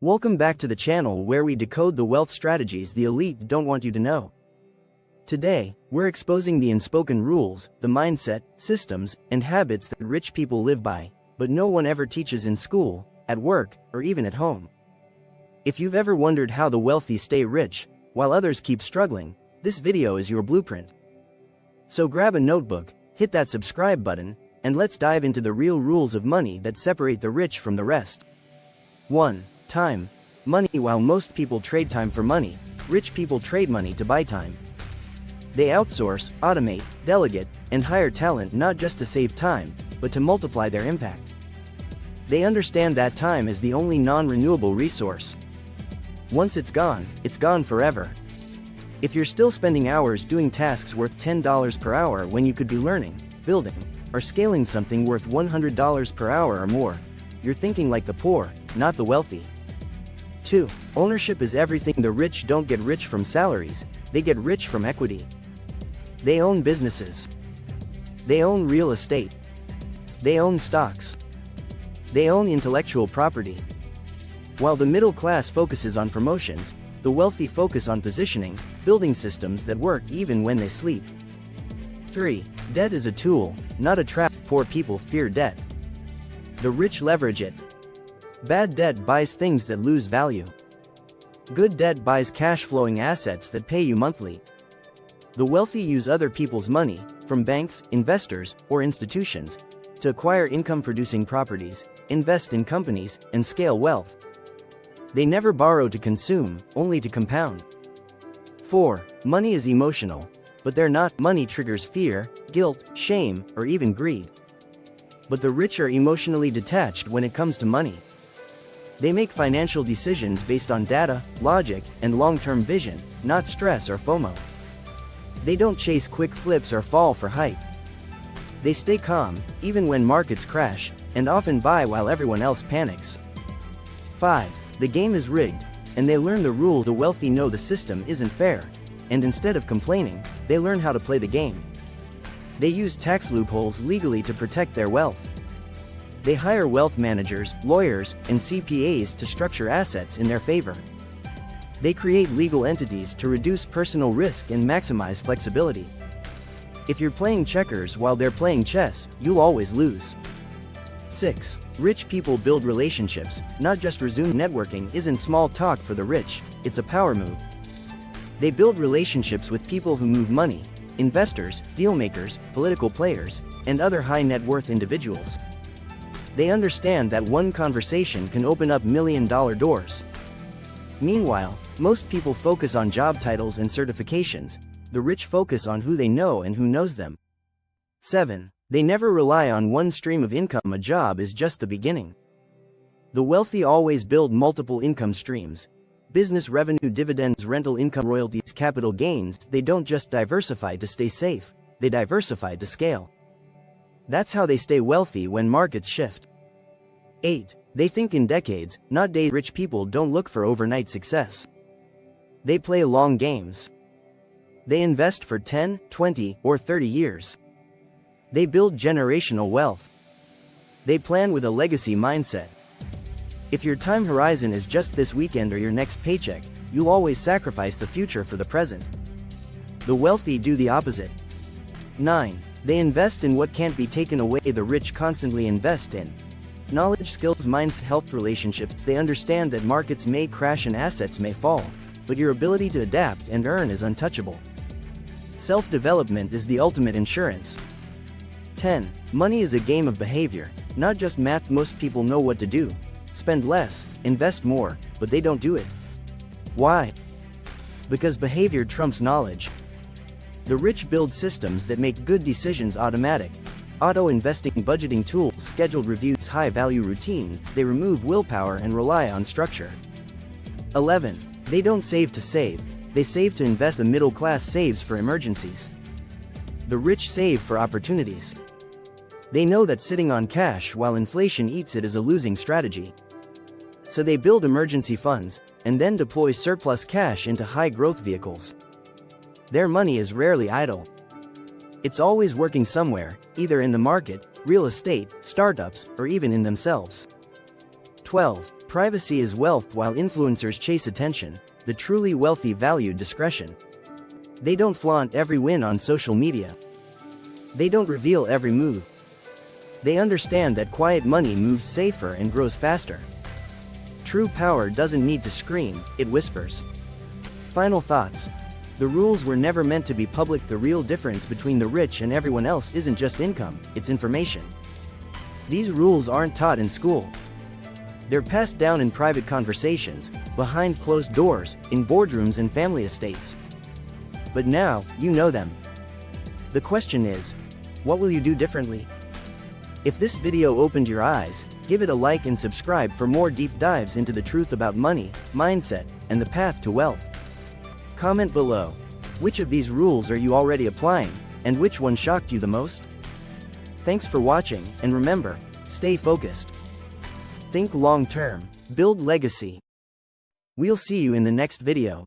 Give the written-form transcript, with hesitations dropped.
Welcome back to the channel where we decode the wealth strategies the elite don't want you to know. Today, we're exposing the unspoken rules, the mindset, systems, and habits that rich people live by, but no one ever teaches in school, at work, or even at home. If you've ever wondered how the wealthy stay rich, while others keep struggling, this video is your blueprint. So grab a notebook, hit that subscribe button, and let's dive into the real rules of money that separate the rich from the rest. 1. Time. Money. While most people trade time for money, rich people trade money to buy time. They outsource, automate, delegate, and hire talent not just to save time, but to multiply their impact. They understand that time is the only non-renewable resource. Once it's gone forever. If you're still spending hours doing tasks worth $10 per hour when you could be learning, building, or scaling something worth $100 per hour or more, you're thinking like the poor, not the wealthy. 2. Ownership is everything. The rich don't get rich from salaries, they get rich from equity. They own businesses. They own real estate. They own stocks. They own intellectual property. While the middle class focuses on promotions, the wealthy focus on positioning, building systems that work even when they sleep. 3. Debt is a tool, not a trap. Poor people fear debt. The rich leverage it. Bad debt buys things that lose value. Good debt buys cash-flowing assets that pay you monthly. The wealthy use other people's money, from banks, investors, or institutions, to acquire income-producing properties, invest in companies, and scale wealth. They never borrow to consume, only to compound. 4. Money is emotional, but they're not. Money triggers fear, guilt, shame, or even greed. But the rich are emotionally detached when it comes to money. They make financial decisions based on data, logic, and long-term vision, not stress or FOMO. They don't chase quick flips or fall for hype. They stay calm, even when markets crash, and often buy while everyone else panics. 5. The game is rigged, and they learn the rule. The wealthy know the system isn't fair, and instead of complaining, they learn how to play the game. They use tax loopholes legally to protect their wealth. They hire wealth managers, lawyers, and CPAs to structure assets in their favor. They create legal entities to reduce personal risk and maximize flexibility. If you're playing checkers while they're playing chess, you'll always lose. 6. Rich people build relationships, not just resume. Networking isn't small talk for the rich, it's a power move. They build relationships with people who move money, investors, dealmakers, political players, and other high net worth individuals. They understand that one conversation can open up million-dollar doors. Meanwhile, most people focus on job titles and certifications. The rich focus on who they know and who knows them. 7. They never rely on one stream of income. A job is just the beginning. The wealthy always build multiple income streams. Business revenue, dividends, rental income, royalties, capital gains. They don't just diversify to stay safe, they diversify to scale. That's how they stay wealthy when markets shift. 8. They think in decades, not days. Rich people don't look for overnight success. They play long games. They invest for 10, 20, or 30 years. They build generational wealth. They plan with a legacy mindset. If your time horizon is just this weekend or your next paycheck, you'll always sacrifice the future for the present. The wealthy do the opposite. 9. They invest in what can't be taken away. The rich constantly invest in knowledge, skills, minds, health, relationships. They understand that markets may crash and assets may fall, but your ability to adapt and earn is untouchable. Self-development is the ultimate insurance. 10. Money is a game of behavior, not just math. Most people know what to do: spend less, invest more, but they don't do it. Why? Because behavior trumps knowledge. The rich build systems that make good decisions automatic. Auto-investing, budgeting tools, scheduled reviews, high-value routines. They remove willpower and rely on structure. 11. They don't save to save, they save to invest. The middle class saves for emergencies. The rich save for opportunities. They know that sitting on cash while inflation eats it is a losing strategy. So they build emergency funds, and then deploy surplus cash into high-growth vehicles. Their money is rarely idle. It's always working somewhere, either in the market, real estate, startups, or even in themselves. 12. Privacy is wealth while influencers chase attention. The truly wealthy value discretion. They don't flaunt every win on social media. They don't reveal every move. They understand that quiet money moves safer and grows faster. True power doesn't need to scream, it whispers. Final thoughts. The rules were never meant to be public. The real difference between the rich and everyone else isn't just income, it's information. These rules aren't taught in school. They're passed down in private conversations, behind closed doors, in boardrooms and family estates. But now, you know them. The question is, what will you do differently? If this video opened your eyes, give it a like and subscribe for more deep dives into the truth about money, mindset, and the path to wealth. Comment below. Which of these rules are you already applying, and which one shocked you the most? Thanks for watching, and remember, stay focused. Think long-term, build legacy. We'll see you in the next video.